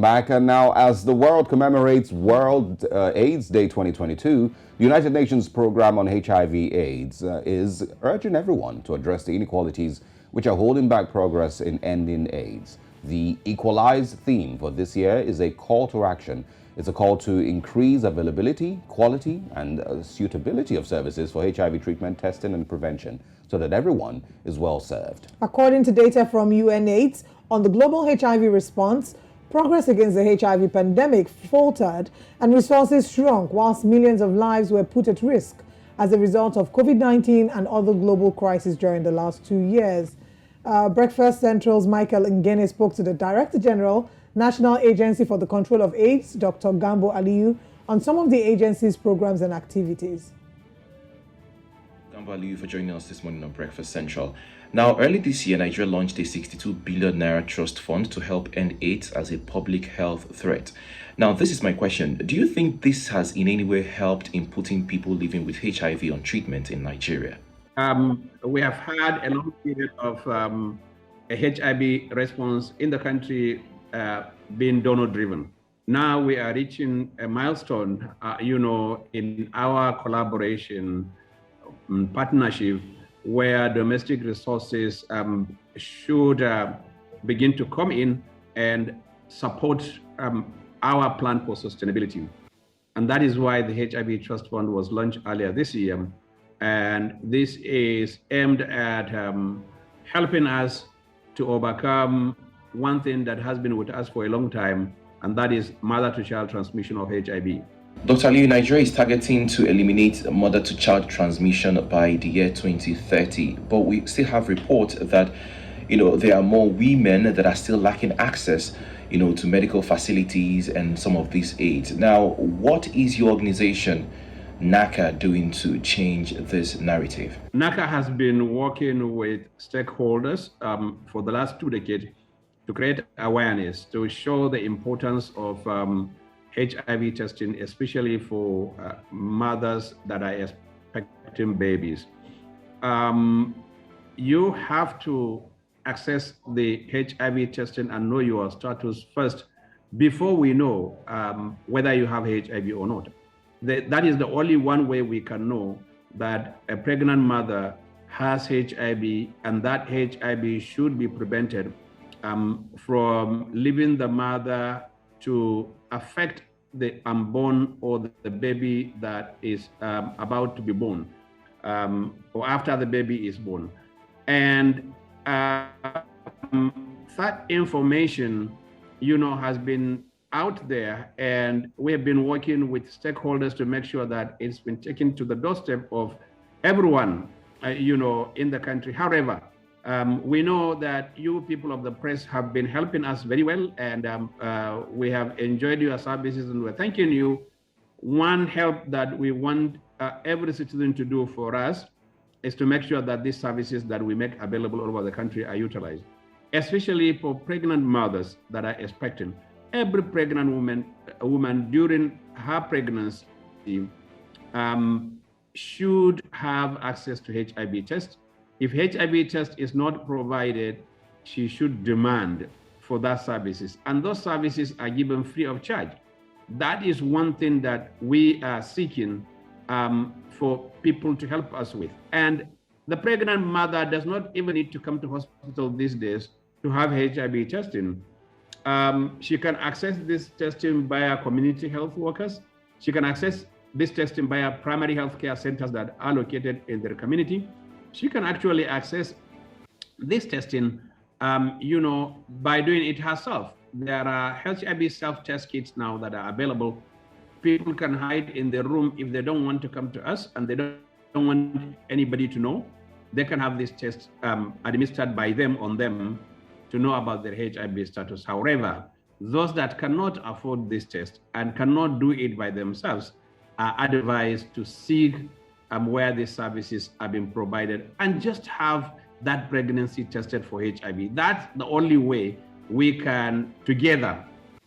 back. And now, as the world commemorates World AIDS Day 2022, the United Nations Program on HIV/AIDS is urging everyone to address the inequalities which are holding back progress in ending AIDS. The Equalize theme for this year is a call to action. It's a call to increase availability, quality, and suitability of services for HIV treatment, testing, and prevention so that everyone is well served. According to data from UNAIDS on the global HIV response, progress against the HIV pandemic faltered and resources shrunk whilst millions of lives were put at risk as a result of COVID-19 and other global crises during the last 2 years. Breakfast Central's Michael Ngene spoke to the Director General, National Agency for the Control of AIDS, Dr. Gambo Aliyu, on some of the agency's programs and activities. Gambo Aliyu for joining us this morning on Breakfast Central. Now, early this year, Nigeria launched a 62 billion naira trust fund to help end AIDS as a public health threat. Now, this is my question. Do you think this has in any way helped in putting people living with HIV on treatment in Nigeria? We have had a long period of a HIV response in the country being donor-driven. Now we are reaching a milestone, in our collaboration partnership where domestic resources should begin to come in and support our plan for sustainability. And that is why the HIV Trust Fund was launched earlier this year. And this is aimed at helping us to overcome one thing that has been with us for a long time, and that is mother-to-child transmission of HIV. Dr. Aliyu, Nigeria is targeting to eliminate mother-to-child transmission by the year 2030, but we still have reports that, there are more women that are still lacking access, to medical facilities and some of these aids. Now, what is your organization, NACA, doing to change this narrative? NACA has been working with stakeholders for the last 2 decades to create awareness, to show the importance of HIV testing, especially for mothers that are expecting babies. You have to access the HIV testing and know your status first before we know whether you have HIV or not. That is the only one way we can know that a pregnant mother has HIV, and that HIV should be prevented from leaving the mother to affect the unborn or the baby that is about to be born, or after the baby is born. And that information, has been out there, and we have been working with stakeholders to make sure that it's been taken to the doorstep of everyone, in the country. However, we know that you people of the press have been helping us very well, and we have enjoyed your services, and we're thanking you. One help that we want every citizen to do for us is to make sure that these services that we make available all over the country are utilized, especially for pregnant mothers that are expecting. Every pregnant woman during her pregnancy should have access to HIV test. If HIV test is not provided, she should demand for that services, and those services are given free of charge. That is one thing that we are seeking for people to help us with. And the pregnant mother does not even need to come to hospital these days to have HIV testing. She can access this testing via community health workers. She can access this testing via primary health care centers that are located in their community. She can actually access this testing, by doing it herself. There are HIV self-test kits now that are available. People can hide in their room if they don't want to come to us and they don't want anybody to know. They can have this test administered by them on them to know about their HIV status. However, those that cannot afford this test and cannot do it by themselves are advised to seek where these services are being provided and just have that pregnancy tested for HIV. That's the only way we can together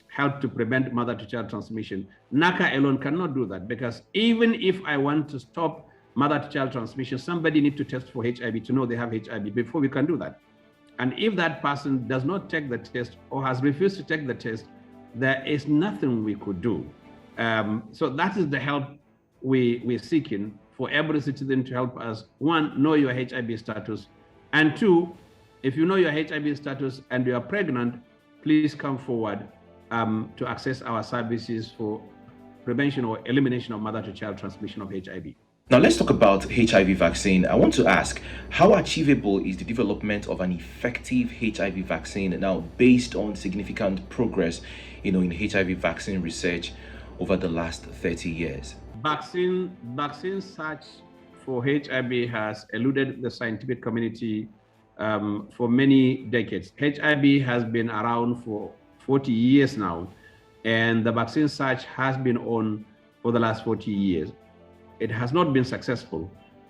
help to prevent mother-to-child transmission. NACA alone cannot do that, because even if I want to stop mother-to-child transmission, somebody needs to test for HIV to know they have HIV before we can do that. And if that person does not take the test or has refused to take the test, there is nothing we could do. So that is the help we're seeking for every citizen to help us. One, know your HIV status. And two, if you know your HIV status and you are pregnant, please come forward to access our services for prevention or elimination of mother-to-child transmission of HIV. Now let's talk about HIV vaccine. I want to ask, how achievable is the development of an effective HIV vaccine now based on significant progress, in HIV vaccine research over the last 30 years? Vaccine search for HIV has eluded the scientific community for many decades. HIV has been around for 40 years now, and the vaccine search has been on for the last 40 years. It has not been successful.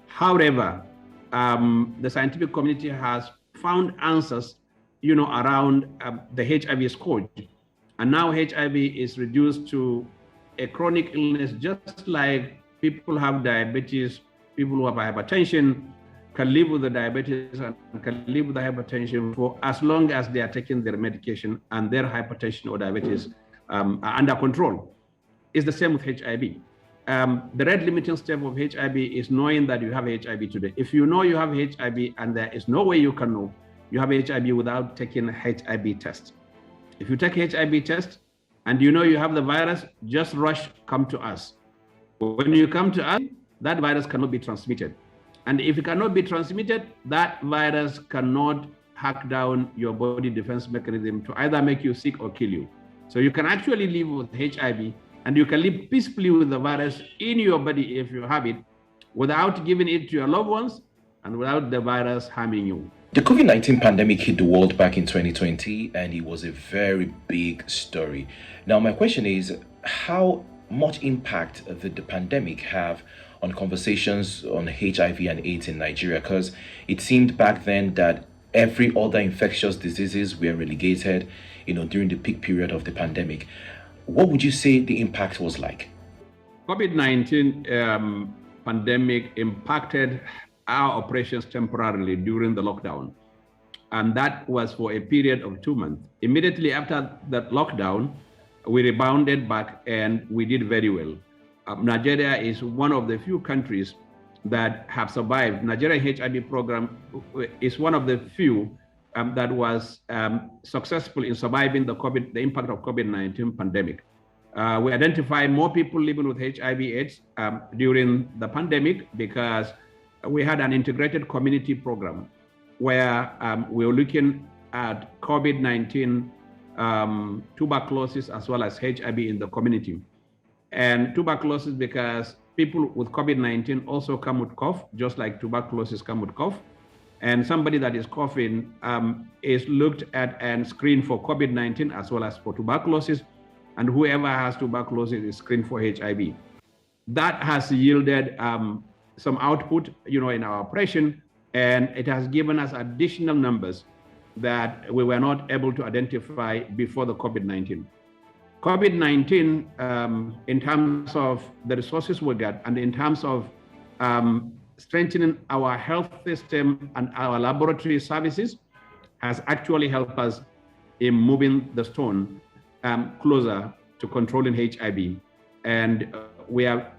However, the scientific community has found answers, around the HIV scourge. And now HIV is reduced to a chronic illness, just like people have diabetes, people who have hypertension can live with the diabetes and can live with the hypertension for as long as they are taking their medication and their hypertension or diabetes are under control. It's the same with HIV. The rate limiting step of HIV is knowing that you have HIV today. If you know you have HIV and there is no way you can know you have HIV without taking a HIV test. If you take HIV test and you know you have the virus, just rush, come to us. When you come to us, that virus cannot be transmitted. And if it cannot be transmitted, that virus cannot hack down your body defense mechanism to either make you sick or kill you. So you can actually live with HIV, and you can live peacefully with the virus in your body if you have it, without giving it to your loved ones and without the virus harming you. The COVID-19 pandemic hit the world back in 2020, and it was a very big story. Now, my question is, how much impact did the pandemic have on conversations on HIV and AIDS in Nigeria? Because it seemed back then that every other infectious diseases were relegated, during the peak period of the pandemic. What would you say the impact was like? COVID-19 pandemic impacted our operations temporarily during the lockdown. And that was for a period of 2 months. Immediately after that lockdown, we rebounded back and we did very well. Nigeria is one of the few countries that have survived. Nigerian HIV program is one of the few that was successful in surviving the impact of COVID-19 pandemic. We identified more people living with HIV/AIDS during the pandemic because we had an integrated community program where we were looking at COVID-19, tuberculosis, as well as HIV in the community. And tuberculosis because people with COVID-19 also come with cough, just like tuberculosis come with cough. And somebody that is coughing is looked at and screened for COVID-19 as well as for tuberculosis. And whoever has tuberculosis is screened for HIV. That has yielded some output, in our operation, and it has given us additional numbers that we were not able to identify before the COVID-19. COVID-19, in terms of the resources we got and in terms of strengthening our health system and our laboratory services, has actually helped us in moving the stone closer to controlling HIV. And we are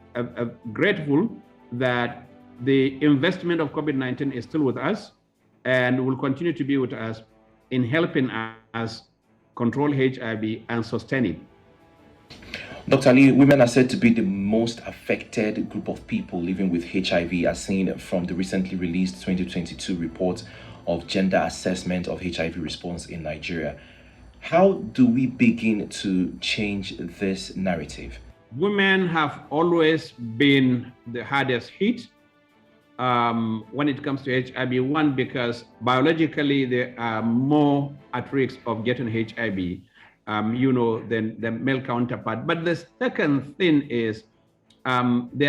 grateful that the investment of COVID-19 is still with us and will continue to be with us in helping us control HIV and sustain it. Dr. Ali, women are said to be the most affected group of people living with HIV, as seen from the recently released 2022 report of gender assessment of HIV response in Nigeria. How do we begin to change this narrative? Women have always been the hardest hit when it comes to HIV. One, because biologically they are more at risk of getting HIV, than the male counterpart. But the second thing is they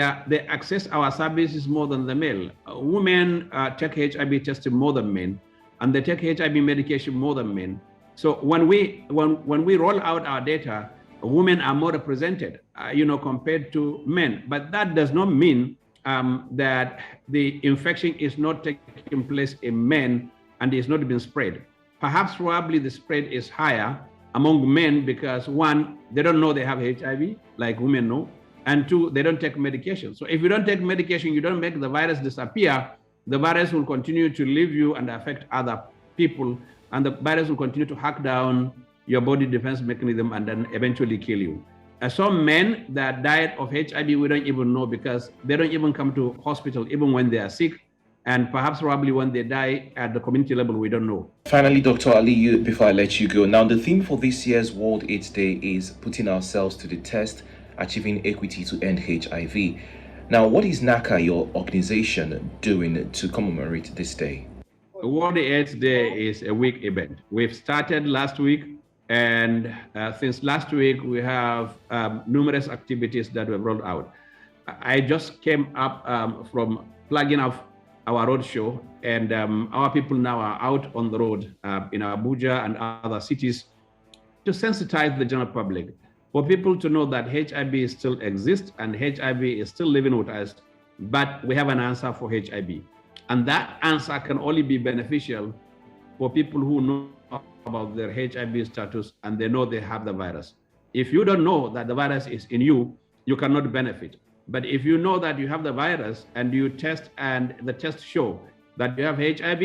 access our services more than the male. Women take HIV testing more than men, and they take HIV medication more than men. So when we roll out our data, women are more represented, compared to men. But that does not mean that the infection is not taking place in men and is not being spread. Perhaps probably the spread is higher among men because one, they don't know they have HIV, like women know, and two, they don't take medication. So if you don't take medication, you don't make the virus disappear, the virus will continue to leave you and affect other people, and the virus will continue to hack down your body defense mechanism and then eventually kill you. Some men that died of HIV, we don't even know because they don't even come to hospital even when they are sick. And perhaps probably when they die at the community level, we don't know. Finally, Dr. Ali, before I let you go, now the theme for this year's World AIDS Day is putting ourselves to the test, achieving equity to end HIV. Now, what is NACA, your organization, doing to commemorate this day? World AIDS Day is a week event. We've started last week, and since last week, we have numerous activities that we've rolled out. I just came up from plugging off our road show, and our people now are out on the road in Abuja and other cities to sensitize the general public, for people to know that HIV still exists and HIV is still living with us, but we have an answer for HIV. And that answer can only be beneficial for people who know about their HIV status and they know they have the virus. If you don't know that the virus is in you, you cannot benefit. But if you know that you have the virus and you test and the tests show that you have HIV,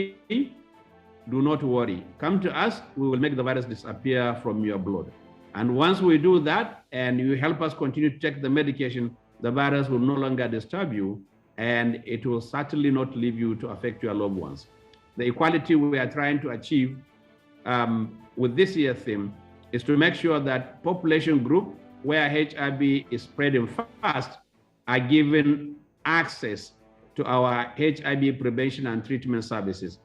do not worry. Come to us, we will make the virus disappear from your blood. And once we do that and you help us continue to take the medication, the virus will no longer disturb you and it will certainly not leave you to affect your loved ones. The equality we are trying to achieve with this year's theme is to make sure that population group where HIV is spreading fast are given access to our HIV prevention and treatment services.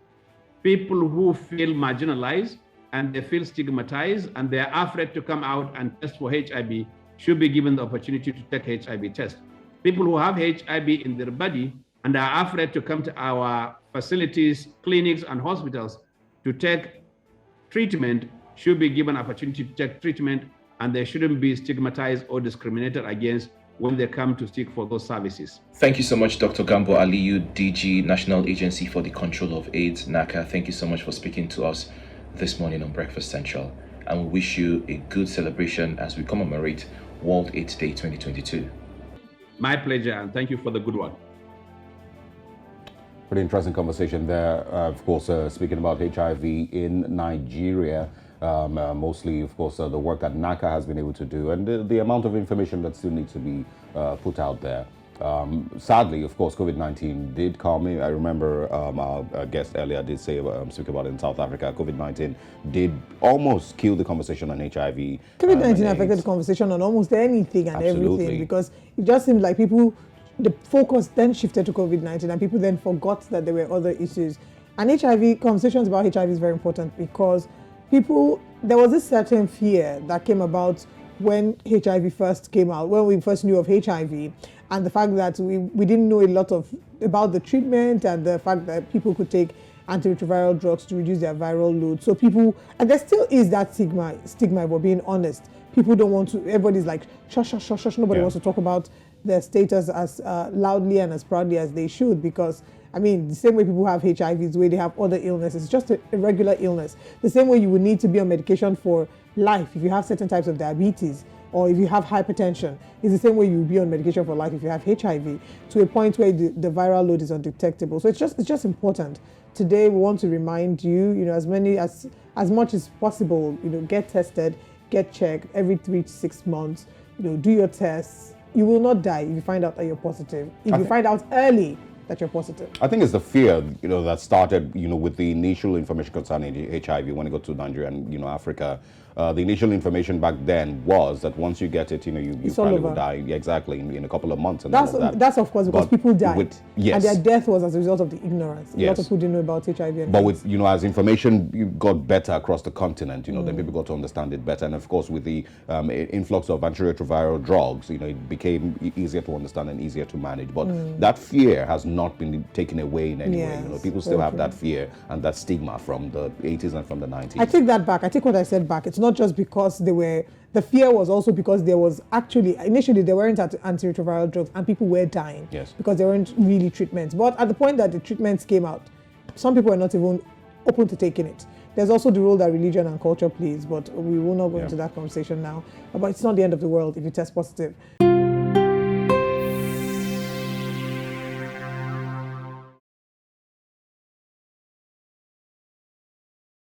People who feel marginalized and they feel stigmatized and they are afraid to come out and test for HIV should be given the opportunity to take HIV test. People who have HIV in their body and are afraid to come to our facilities, clinics, and hospitals to take treatment should be given opportunity to take treatment, and they shouldn't be stigmatized or discriminated against when they come to seek for those services. Thank you so much, Dr. Gambo Aliyu, DG, National Agency for the Control of AIDS, NACA. Thank you so much for speaking to us this morning on Breakfast Central. And we wish you a good celebration as we commemorate World AIDS Day 2022. My pleasure, and thank you for the good one. Pretty interesting conversation there. Of course, speaking about HIV in Nigeria, mostly, of course, the work that NACA has been able to do and the amount of information that still needs to be put out there. Sadly, of course, COVID-19 did come in. I remember our guest earlier did say, speak about it in South Africa, COVID-19 did almost kill the conversation on HIV. COVID-19 affected the conversation on almost anything and Absolutely. everything, because it just seemed like people, the focus then shifted to COVID-19 and people then forgot that there were other issues. And HIV, conversations about HIV is very important because people, there was this certain fear that came about when HIV first came out, when we first knew of HIV, and the fact that we didn't know a lot about the treatment and the fact that people could take antiretroviral drugs to reduce their viral load. So people, and there still is that stigma, if we're being honest. People don't want to, everybody's like, shush, shush, shush, shush. Nobody wants to talk about their status as loudly and as proudly as they should, because I mean, the same way people have HIV is the way they have other illnesses. It's just a regular illness. The same way you would need to be on medication for life if you have certain types of diabetes, or if you have hypertension. It's the same way you would be on medication for life if you have HIV, to a point where the viral load is undetectable. So it's just important. Today we want to remind you, as much as possible, get tested, get checked every 3 to 6 months. Do your tests. You will not die if you find out that you're positive. If you find out early that you're positive. I think it's the fear, that started, with the initial information concerning HIV when it got to Nigeria and, Africa. The initial information back then was that once you get it, you probably will die. Exactly, in a couple of months. And that's of course because people died. Yes. And their death was as a result of the ignorance. Yes. A lot of people didn't know about HIV. And but with, as information got better across the continent, then people got to understand it better. And of course, with the influx of antiretroviral drugs, it became easier to understand and easier to manage. But that fear has not been taken away in any way. People still have that fear and that stigma from the 80s and from the 90s. I take that back. I take what I said back. It's not just because the fear was also because there was initially there weren't antiretroviral drugs and people were dying. Yes. Because there weren't really treatments. But at the point that the treatments came out, some people were not even open to taking it. There's also the role that religion and culture plays, but we will not go Yeah. into that conversation now. But it's not the end of the world if you test positive.